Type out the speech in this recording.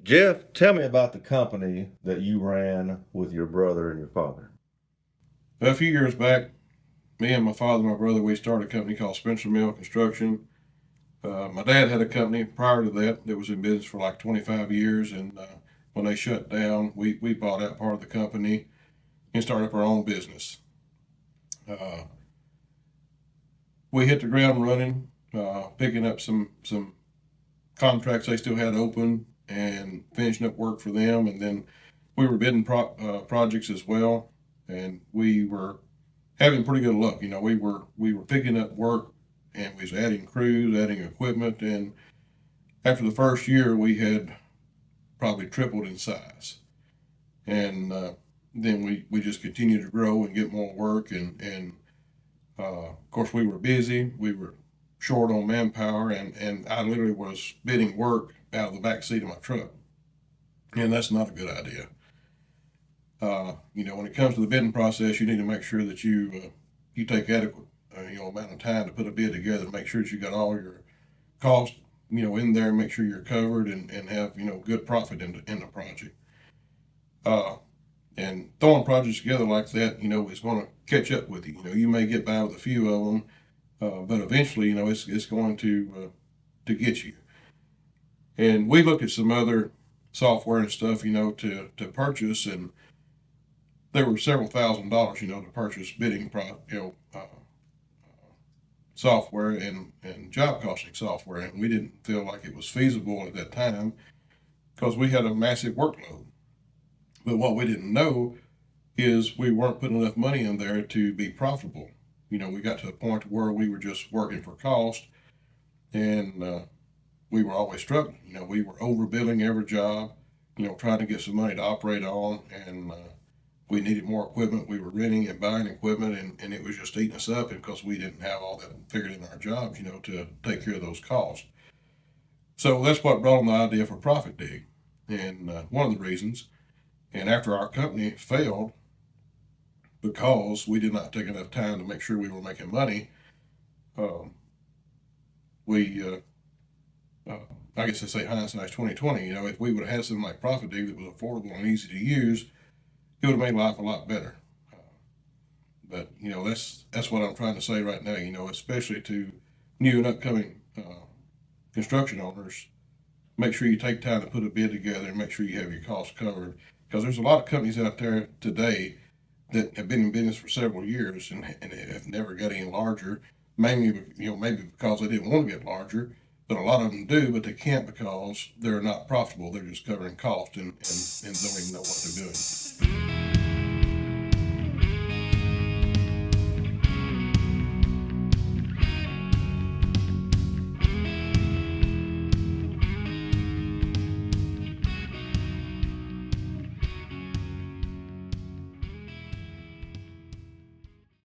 Jeff, tell me about the company that you ran with your brother and your father. A few years back, me and my father and my brother, we started a company called Spencer Mill Construction. My dad had a company prior to that was in business for like 25 years, and when they shut down, we bought out part of the company and started up our own business. Uh, we hit the ground running, picking up some contracts they still had open and finishing up work for them, and then we were bidding projects as well, and we were having pretty good luck. We were picking up work, and we was adding crews, adding equipment, and after the first year, we had probably tripled in size. And then we just continued to grow and get more work, and of course we were busy. We were short on manpower, and I literally was bidding work out of the back seat of my truck, and that's not a good idea. When it comes to the bidding process, you need to make sure that you take adequate amount of time to put a bid together to make sure that you got all your costs in there, make sure you're covered, and have good profit in the project. And throwing projects together like that, is going to catch up with you. You may get by with a few of them, but eventually, it's going to get you. And we looked at some other software and stuff, to purchase, and there were several $1,000s, to purchase bidding software and job costing software, and we didn't feel like it was feasible at that time because we had a massive workload. But what we didn't know is we weren't putting enough money in there to be profitable. We got to a point where we were just working for cost, and we were always struggling. We were overbilling every job, trying to get some money to operate on, and we needed more equipment. We were renting and buying equipment, and it was just eating us up because we didn't have all that figured in our jobs, to take care of those costs. So that's what brought on the idea for ProfitDig. And one of the reasons, and after our company failed because we did not take enough time to make sure we were making money, we I guess they say hindsight's 2020. If we would have had something like ProfitDig that was affordable and easy to use, it would have made life a lot better. But that's what I'm trying to say right now. Especially to new and upcoming construction owners, make sure you take time to put a bid together and make sure you have your costs covered. Because there's a lot of companies out there today that have been in business for several years and have never got any larger. Mainly, maybe because they didn't want to get larger, but a lot of them do, but they can't because they're not profitable. They're just covering costs and don't even know what they're doing.